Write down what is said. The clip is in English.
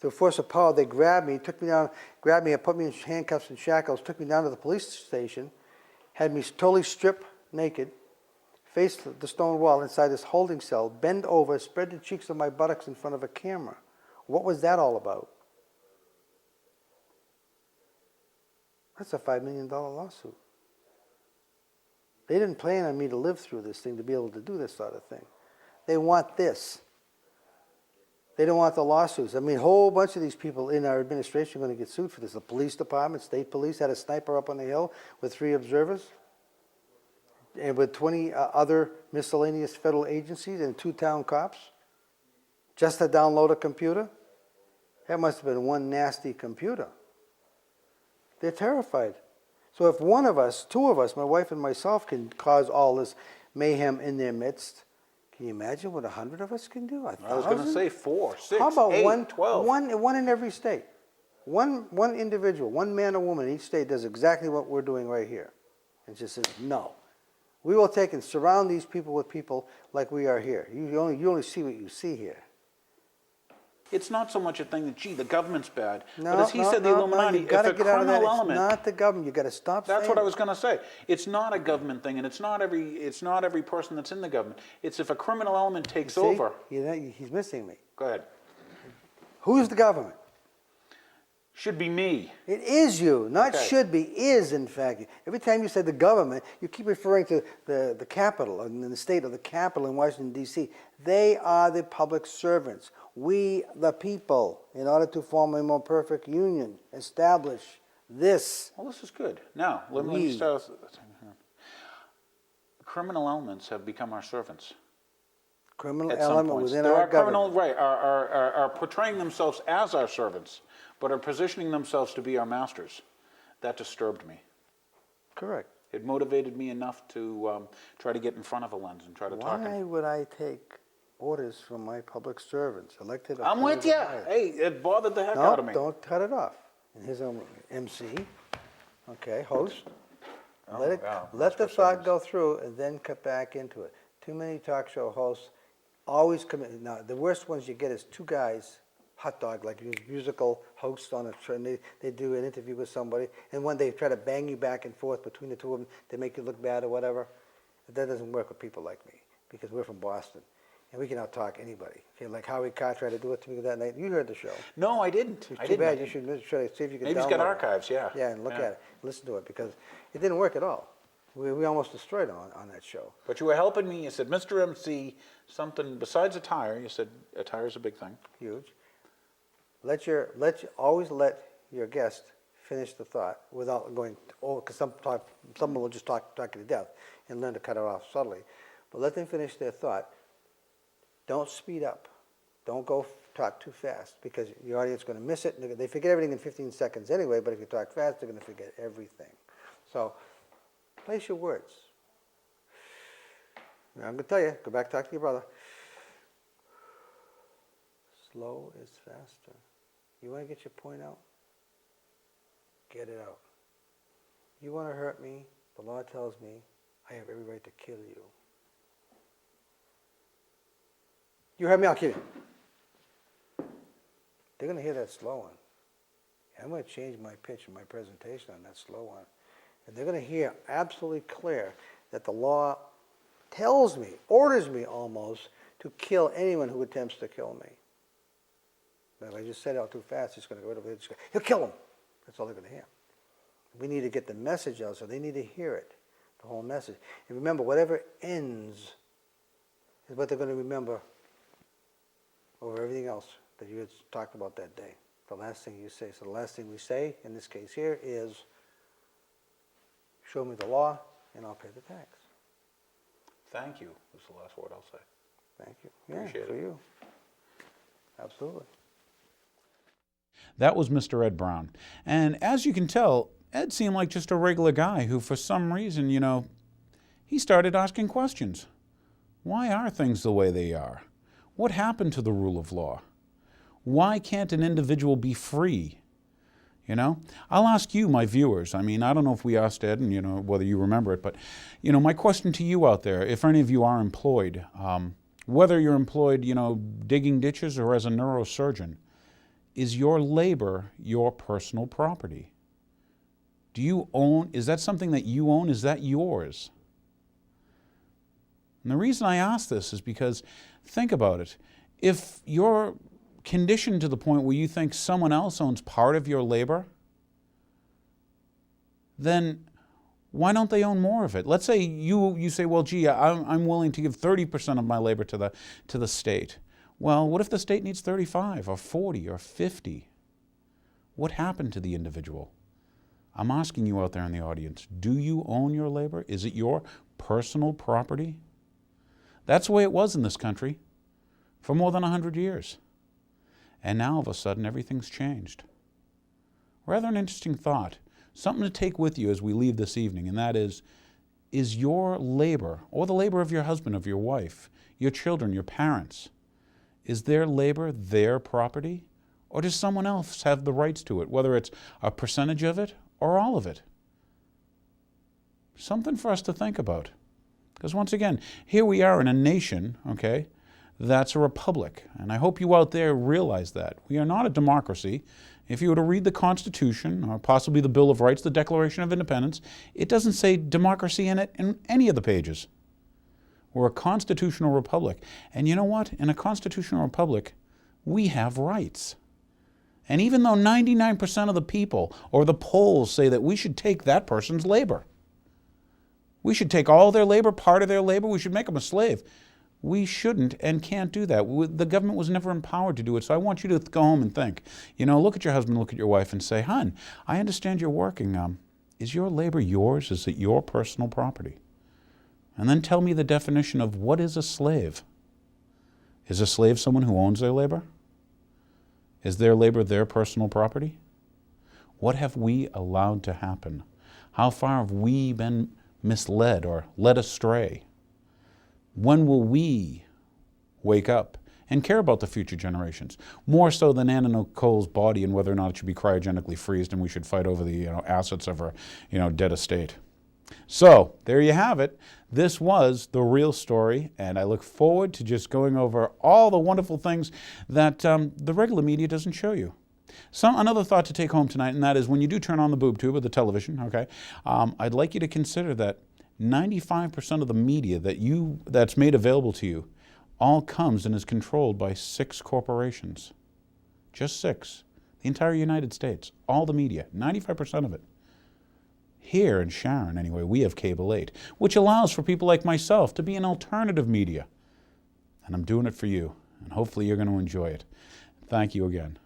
through force of power, they grabbed me, took me down, grabbed me and put me in handcuffs and shackles, took me down to the police station, had me totally stripped naked, faced the stone wall inside this holding cell, bend over, spread the cheeks of my buttocks in front of a camera. What was that all about? That's a $5 million lawsuit. They didn't plan on me to live through this thing, to be able to do this sort of thing. They want this. They don't want the lawsuits. I mean, a whole bunch of these people in our administration are going to get sued for this. The police department, state police, had a sniper up on the hill with 3 observers, and with 20 other miscellaneous federal agencies and 2 town cops, just to download a computer. That must have been one nasty computer. They're terrified. So if one of us, 2 of us, my wife and myself, can cause all this mayhem in their midst, can you imagine what 100 of us can do? 1,000? I was going to say 4, 6, How about 8, 12. One in every state. One individual, one man or woman in each state does exactly what we're doing right here. And just says, no. We will take and surround these people with people like we are here. You only see what you see here. It's not so much a thing that, gee, the government's bad. No, but as he said, the Illuminati, you gotta if a get out of that. criminal It's element... not the government. You got to stop saying That's what I was going to say. It's not a government thing, and it's not every person that's in the government. It's if a criminal element takes over... He's missing me. Go ahead. Who's the government? Should be me. It is you, not Okay. should be, is in fact. Every time you say the government, you keep referring to the capital, and the state of the capital in Washington, D.C. They are the public servants. We, the people, in order to form a more perfect union, establish this. Well, this is good. Now, let me start. Criminal elements have become our servants. Criminal At some element points. within There our are criminal, government. right, are portraying themselves as our servants, but are positioning themselves to be our masters. That disturbed me. Correct. It motivated me enough to try to get in front of a lens and try to talk. Why would I take orders from my public servants, elected? I'm with you. Hey, it bothered the heck out of me. Don't cut it off. And here's an MC, okay, host. Let the thought go through and then cut back into it. Too many talk show hosts always commit. Now, the worst ones you get is 2 guys, hot dog, like musical hosts on a train. They do an interview with somebody, and when they try to bang you back and forth between the 2 of them, they make you look bad or whatever. That doesn't work with people like me, because we're from Boston. And we can out-talk anybody. Okay, like Howie Carr tried to do it to me that night. You heard the show. No, I didn't. It's too bad. You should try to see if you can Maybe it's got archives, yeah. Yeah, and look at it. Listen to it, because it didn't work at all. We almost destroyed him on that show. But you were helping me. You said, Mr. MC, something besides a tire. You said a tire's a big thing. Huge. Always let your guest finish the thought without going, because someone will just talk you to death and learn to cut it off subtly. But let them finish their thought. Don't speed up. Don't go talk too fast, because your audience is going to miss it. They forget everything in 15 seconds anyway, but if you talk fast, they're going to forget everything. So place your words. Now, I'm going to tell you, go back, talk to your brother. Slow is faster. You want to get your point out? Get it out. You want to hurt me? The law tells me I have every right to kill you. You hurt me, I'll kill you. They're going to hear that slow one. I'm going to change my pitch in my presentation on that slow one. And they're going to hear absolutely clear that the law tells me, orders me almost, to kill anyone who attempts to kill me. But if I just said it out too fast, it's going to go over there. He'll kill him. That's all they're going to hear. We need to get the message out, so they need to hear it, the whole message. And remember, whatever ends is what they're going to remember over everything else that you had talked about that day. The last thing you say. So the last thing we say, in this case here, is, show me the law, and I'll pay the tax. Thank you was the last word I'll say. Thank you. Yeah, Appreciate for it. you. Absolutely. That was Mr. Ed Brown. And as you can tell, Ed seemed like just a regular guy who, for some reason, he started asking questions. Why are things the way they are? What happened to the rule of law? Why can't an individual be free? I'll ask you, my viewers. I don't know if we asked Ed and, whether you remember it, but, my question to you out there, if any of you are employed, whether you're employed, digging ditches or as a neurosurgeon, is your labor your personal property? Do you own, is that something that you own? Is that yours? And the reason I ask this is because, think about it. If you're conditioned to the point where you think someone else owns part of your labor, then why don't they own more of it? Let's say you say, well, gee, I'm willing to give 30% of my labor to the state. Well, what if the state needs 35 or 40 or 50? What happened to the individual? I'm asking you out there in the audience, do you own your labor? Is it your personal property? That's the way it was in this country for more than 100 years. And now, all of a sudden, everything's changed. Rather an interesting thought. Something to take with you as we leave this evening, and that is your labor, or the labor of your husband, of your wife, your children, your parents, is their labor their property? Or does someone else have the rights to it, whether it's a percentage of it or all of it? Something for us to think about. Because once again, here we are in a nation, okay, that's a republic. And I hope you out there realize that. We are not a democracy. If you were to read the Constitution, or possibly the Bill of Rights, the Declaration of Independence, it doesn't say democracy in it in any of the pages. We're a constitutional republic. And you know what? In a constitutional republic, we have rights. And even though 99% of the people or the polls say that we should take that person's labor, we should take all their labor, part of their labor, we should make them a slave. We shouldn't and can't do that. The government was never empowered to do it. So I want you to go home and think. You know, look at your husband, look at your wife and say, hon, I understand you're working. Is your labor yours? Is it your personal property? And then tell me the definition of what is a slave. Is a slave someone who owns their labor? Is their labor their personal property? What have we allowed to happen? How far have we been misled or led astray? When will we wake up and care about the future generations? More so than Anna Nicole's body and whether or not it should be cryogenically freezed and we should fight over the assets of her dead estate. So, there you have it. This was The Real Story, and I look forward to just going over all the wonderful things that the regular media doesn't show you. Another thought to take home tonight, and that is when you do turn on the boob tube or the television, okay, I'd like you to consider that 95% of the media that's made available to you all comes and is controlled by 6 corporations. Just 6. The entire United States. All the media. 95% of it. Here in Sharon, anyway, we have Cable 8, which allows for people like myself to be an alternative media. And I'm doing it for you. And hopefully you're going to enjoy it. Thank you again.